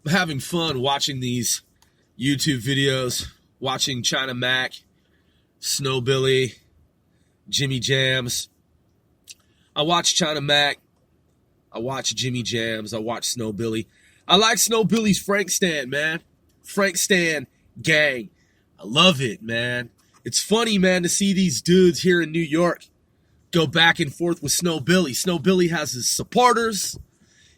having fun watching these YouTube videos, watching China Mac, Snow Billy, Jimmy Jams. I watch China Mac. I watch Jimmy Jams. I watch Snow Billy. I like Snow Billy's Frank Stan, man. Frank Stan gang. I love it, man. It's funny, man, to see these dudes here in New York go back and forth with Snow Billy. Snow Billy has his supporters.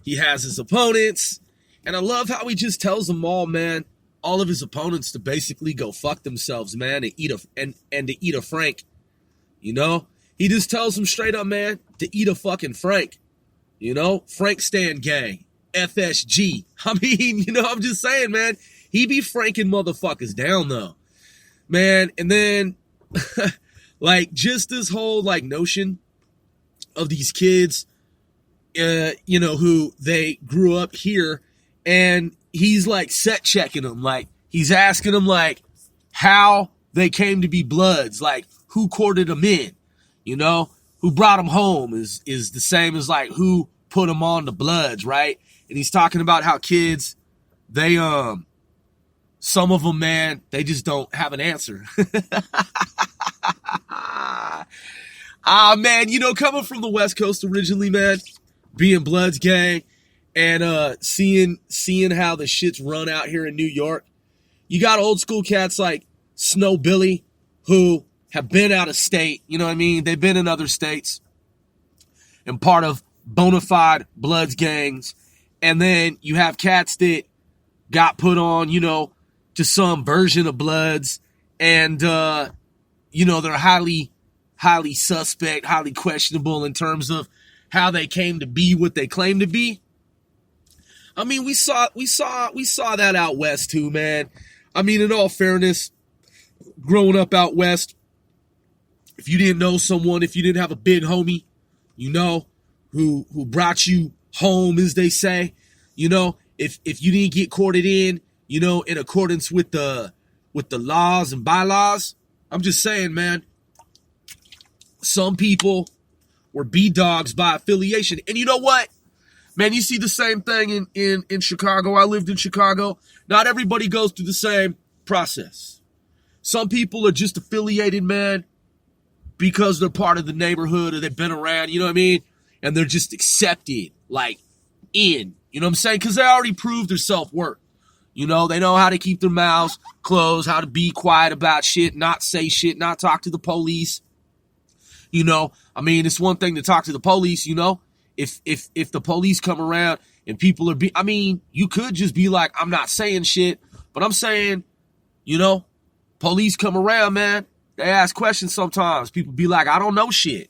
He has his opponents. And I love how he just tells them all, man, all of his opponents to basically go fuck themselves, man, and to eat a Frank. You know? He just tells them straight up, man, to eat a fucking Frank. You know? Frank Stan gang. FSG. I mean, you know, I'm just saying, man, he be franking motherfuckers down, though. Man, and then, like, just this whole, like, notion of these kids, you know, who they grew up here, and he's, like, set checking them. Like, he's asking them, like, how they came to be Bloods. Like, who courted them in, you know? Who brought them home is the same as, like, who put them on the Bloods, right? And he's talking about how kids, they, some of them, man, they just don't have an answer. Man, you know, coming from the West Coast originally, man, being Bloods gang, and seeing how the shit's run out here in New York, you got old school cats like Snow Billy who have been out of state, you know what I mean? They've been in other states and part of bona fide Bloods gangs. And then you have cats that got put on, you know, to some version of Bloods, and you know, they're highly suspect, highly questionable in terms of how they came to be what they claim to be. I mean, we saw that out west too, man. I mean, in all fairness, growing up out west, if you didn't know someone, if you didn't have a big homie, you know, who brought you home, as they say, you know, if you didn't get courted in, you know, in accordance with the laws and bylaws, I'm just saying, man, some people were B-dogs by affiliation. And you know what? Man, you see the same thing in Chicago. I lived in Chicago. Not everybody goes through the same process. Some people are just affiliated, man, because they're part of the neighborhood or they've been around, you know what I mean? And they're just accepted, like, in. You know what I'm saying? Because they already proved their self-worth. You know, they know how to keep their mouths closed, how to be quiet about shit, not say shit, not talk to the police. You know, I mean, it's one thing to talk to the police, you know. If the police come around and people are I mean, you could just be like, I'm not saying shit, but I'm saying, you know, police come around, man. They ask questions sometimes. People be like, I don't know shit.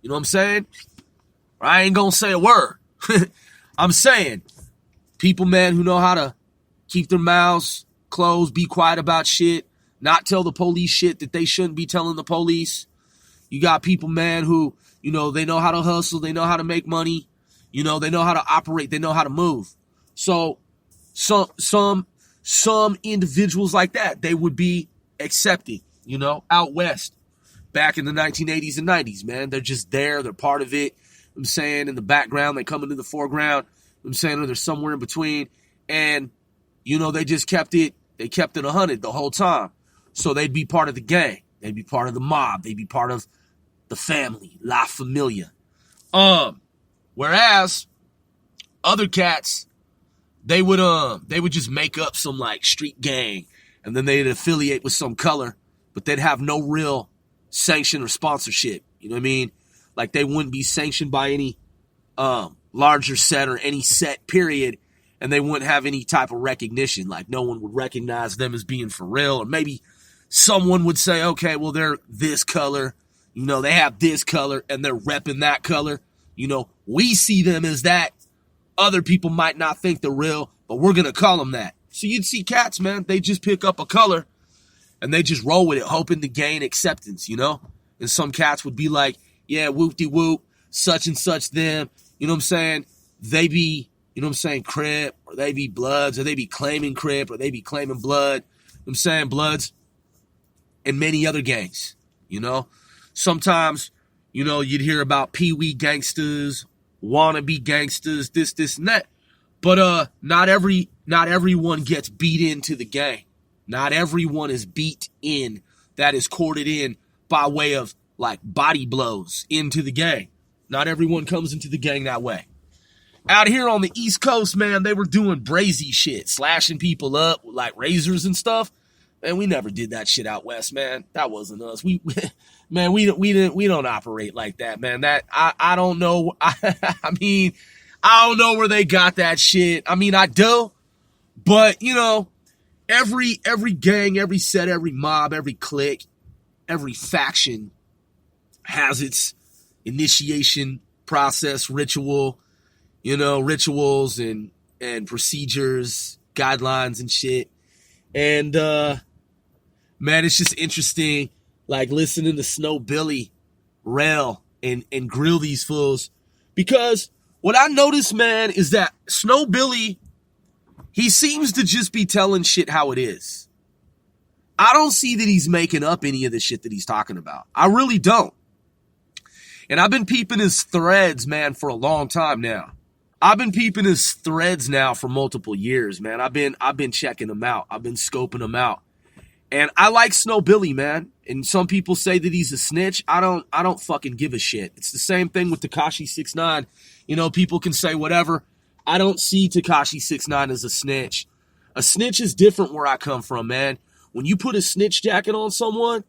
You know what I'm saying? I ain't gonna say a word. I'm saying people, man, who know how to keep their mouths closed, be quiet about shit, not tell the police shit that they shouldn't be telling the police. You got people, man, who, you know, they know how to hustle, they know how to make money, you know, they know how to operate, they know how to move. So some individuals like that, they would be accepted, you know, out west back in the 1980s and 90s, man. They're just there, they're part of it. I'm saying in the background, they come into the foreground. I'm saying they're somewhere in between. And you know, they just kept it 100 the whole time. So they'd be part of the gang. They'd be part of the mob. They'd be part of the family, La Familia. Whereas other cats, they would just make up some like street gang, and then they'd affiliate with some color, but they'd have no real sanction or sponsorship. You know what I mean? Like they wouldn't be sanctioned by any larger set or any set period. And they wouldn't have any type of recognition. Like no one would recognize them as being for real. Or maybe someone would say, okay, well, they're this color. You know, they have this color and they're repping that color. You know, we see them as that. Other people might not think they're real, but we're going to call them that. So you'd see cats, man, they just pick up a color and they just roll with it, hoping to gain acceptance, you know? And some cats would be like, yeah, whoop-de-whoop, such and such them. You know what I'm saying? They be, you know what I'm saying, Crip, or they be Bloods, or they be claiming Crip, or they be claiming Blood. You know what I'm saying, Bloods, and many other gangs, you know? Sometimes, you know, you'd hear about pee-wee gangsters, wannabe gangsters, this, and that. But not every not everyone gets beat into the gang. Not everyone is beat in, that is courted in by way of like body blows into the gang. Not everyone comes into the gang that way. Out here on the East Coast, man, they were doing brazy shit, slashing people up with like razors and stuff. Man, we never did that shit out west, man. That wasn't us. We don't operate like that, man. That I don't know. I mean, I don't know where they got that shit. I mean, I do, but you know, every gang, every set, every mob, every clique, every faction has its initiation process, ritual, you know, rituals and procedures, guidelines and shit. And man, it's just interesting, like listening to Snow Billy rail and grill these fools. Because what I noticed, man, is that Snow Billy, he seems to just be telling shit how it is. I don't see that he's making up any of the shit that he's talking about. I really don't. And I've been peeping his threads, man, for a long time now. I've been peeping his threads now for multiple years, man. I've been checking them out. I've been scoping them out. And I like Snow Billy, man. And some people say that he's a snitch. I don't fucking give a shit. It's the same thing with Tekashi69. You know, people can say whatever. I don't see Tekashi69 as a snitch. A snitch is different where I come from, man. When you put a snitch jacket on someone,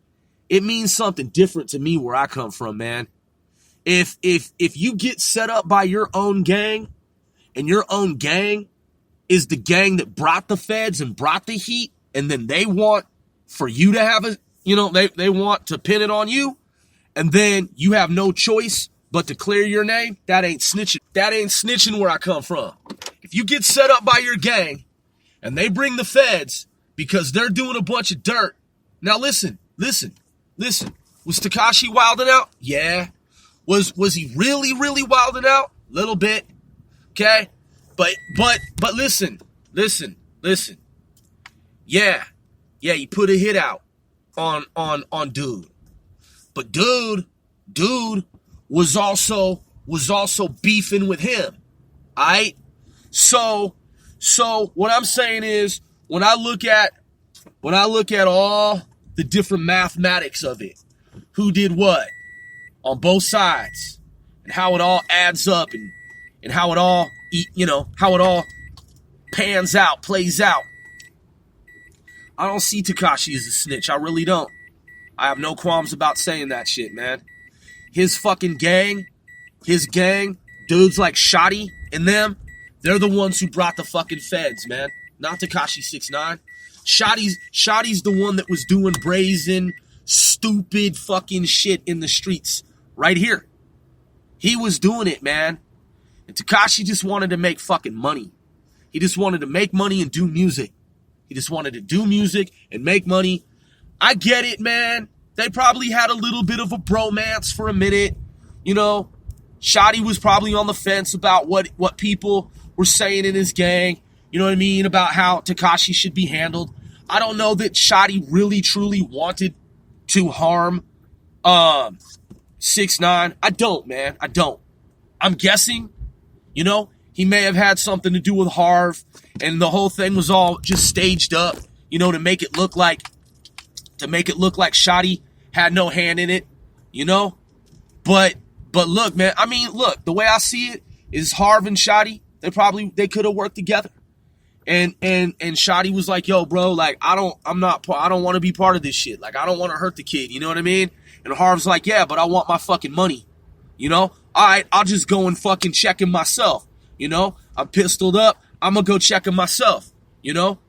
it means something different to me where I come from, man. If you get set up by your own gang, and your own gang is the gang that brought the feds and brought the heat, and then they want for you to have a, you know, they want to pin it on you, and then you have no choice but to clear your name, that ain't snitching. That ain't snitching where I come from. If you get set up by your gang, and they bring the feds because they're doing a bunch of dirt. Now listen. Was Tekashi wilding out? Yeah. Was he really wilding out? Little bit. Okay? But listen. Yeah, he put a hit out on dude. But dude was also beefing with him. Alright? So what I'm saying is, when I look at all the different mathematics of it, who did what on both sides, and how it all adds up, and how it all, you know, how it all pans out, plays out, I don't see Tekashi as a snitch. I really don't. I have no qualms about saying that shit, man. His fucking gang, dudes like Shotty and them, they're the ones who brought the fucking feds, man. Not Tekashi69. Shotty's the one that was doing brazen, stupid fucking shit in the streets right here. He was doing it, man. And Tekashi just wanted to make fucking money. He just wanted to make money and do music. He just wanted to do music and make money. I get it, man. They probably had a little bit of a bromance for a minute. You know, Shotty was probably on the fence about what people were saying in his gang. You know what I mean? About how Tekashi should be handled. I don't know that Shotty really truly wanted to harm 6ix9ine. I don't, man. I don't. I'm guessing, you know, he may have had something to do with Harv, and the whole thing was all just staged up, you know, to make it look like Shotty had no hand in it, you know? But look, man, I mean, look, the way I see it is Harv and Shotty, they could have worked together. And Shotty was like, yo, bro, like, I don't want to be part of this shit. Like, I don't want to hurt the kid. You know what I mean? And Harv's like, yeah, but I want my fucking money. You know? All right, I'll just go and fucking check him myself. You know? I'm pistoled up. I'm going to go check him myself. You know?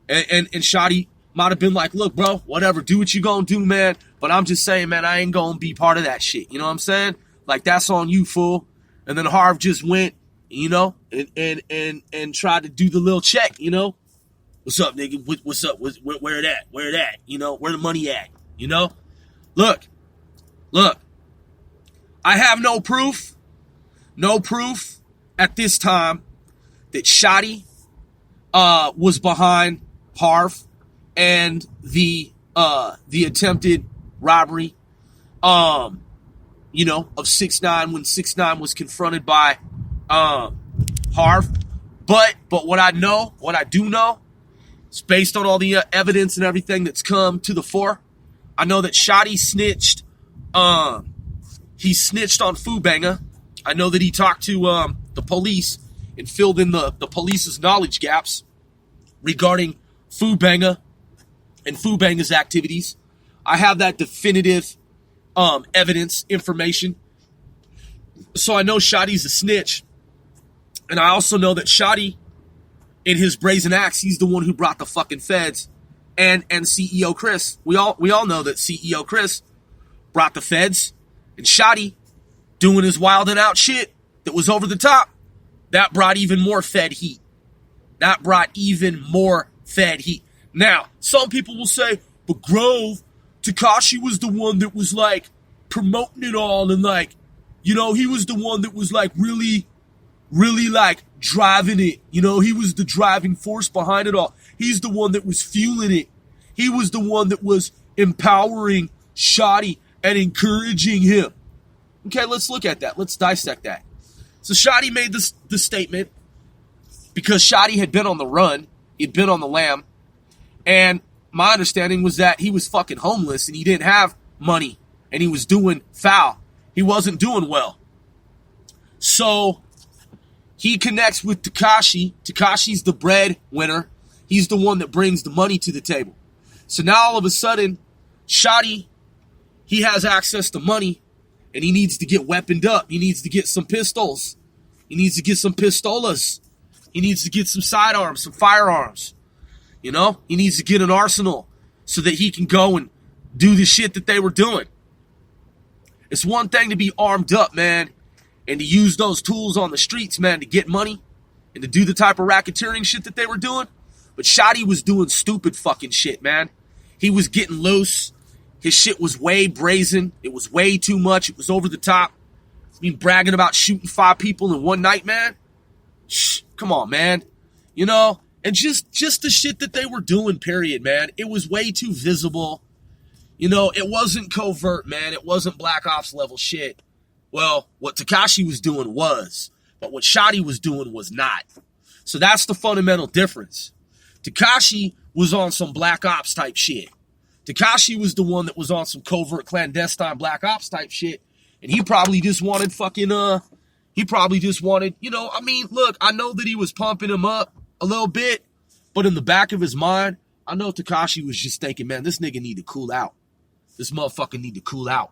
And Shotty might have been like, look, bro, whatever. Do what you going to do, man. But I'm just saying, man, I ain't going to be part of that shit. You know what I'm saying? Like, that's on you, fool. And then Harv just went, you know, and tried to do the little check, you know. What's up, nigga? What's up? Where it at? Where it at? You know, where the money at? You know? Look. I have no proof at this time that Shotty was behind Harv and the attempted robbery, you know, of 6ix9ine when 6ix9ine was confronted by Harv. But what I do know, it's based on all the evidence and everything that's come to the fore. I know that Shotty snitched. He snitched on Fubanga. I know that he talked to the police and filled in the police's knowledge gaps regarding Fubanga and Fubanga's activities. I have that definitive evidence, information. So I know Shotty's a snitch. And I also know that Shotty, in his brazen acts, he's the one who brought the fucking feds and CEO Chris. We all know that CEO Chris brought the feds, and Shotty doing his wild and out shit that was over the top. That brought even more Fed heat. Now, some people will say, but Grove, Tekashi was the one that was like promoting it all, and like, you know, he was the one that was like really like driving it. You know, he was the driving force behind it all. He's the one that was fueling it. He was the one that was empowering Shotty and encouraging him. Okay, let's look at that. Let's dissect that. So Shotty made this statement because Shotty had been on the run. He'd been on the lam. And my understanding was that he was fucking homeless and he didn't have money and he was doing foul. He wasn't doing well. So he connects with Tekashi. Tekashi's the breadwinner. He's the one that brings the money to the table. So now all of a sudden, Shotty, he has access to money and he needs to get weaponed up. He needs to get some pistols. He needs to get some pistolas. He needs to get some sidearms, some firearms. You know, he needs to get an arsenal so that he can go and do the shit that they were doing. It's one thing to be armed up, man, and to use those tools on the streets, man, to get money and to do the type of racketeering shit that they were doing. But Shotty was doing stupid fucking shit, man. He was getting loose. His shit was way brazen. It was way too much. It was over the top. I mean, bragging about shooting 5 people in one night, man. Shh, come on, man. You know, and just the shit that they were doing, period, man. It was way too visible. You know, it wasn't covert, man. It wasn't Black Ops level shit. Well, what Tekashi was doing was, but what Shotty was doing was not. So that's the fundamental difference. Tekashi was on some Black Ops type shit. Tekashi was the one that was on some covert, clandestine Black Ops type shit. And he probably just wanted fucking, you know, I mean, look, I know that he was pumping him up a little bit, but in the back of his mind, I know Tekashi was just thinking, man, this nigga need to cool out. This motherfucker need to cool out.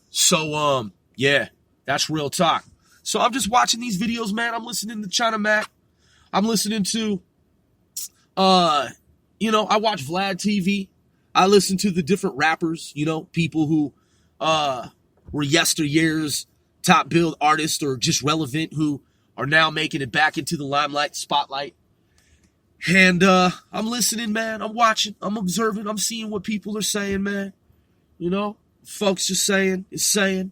So, yeah, that's real talk. So I'm just watching these videos, man. I'm listening to China Mac. I'm listening to, you know, I watch Vlad TV. I listen to the different rappers, you know, people who were yesteryear's top billed artists or just relevant who are now making it back into the limelight, spotlight. And I'm listening, man. I'm watching. I'm observing. I'm seeing what people are saying, man. You know, folks just saying, it's saying.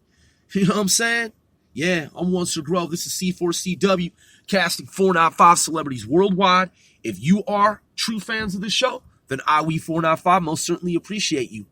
You know what I'm saying? Yeah, I'm Once Grove. This is C4CW, casting 495 celebrities worldwide. If you are true fans of this show, then IWE495 most certainly appreciate you.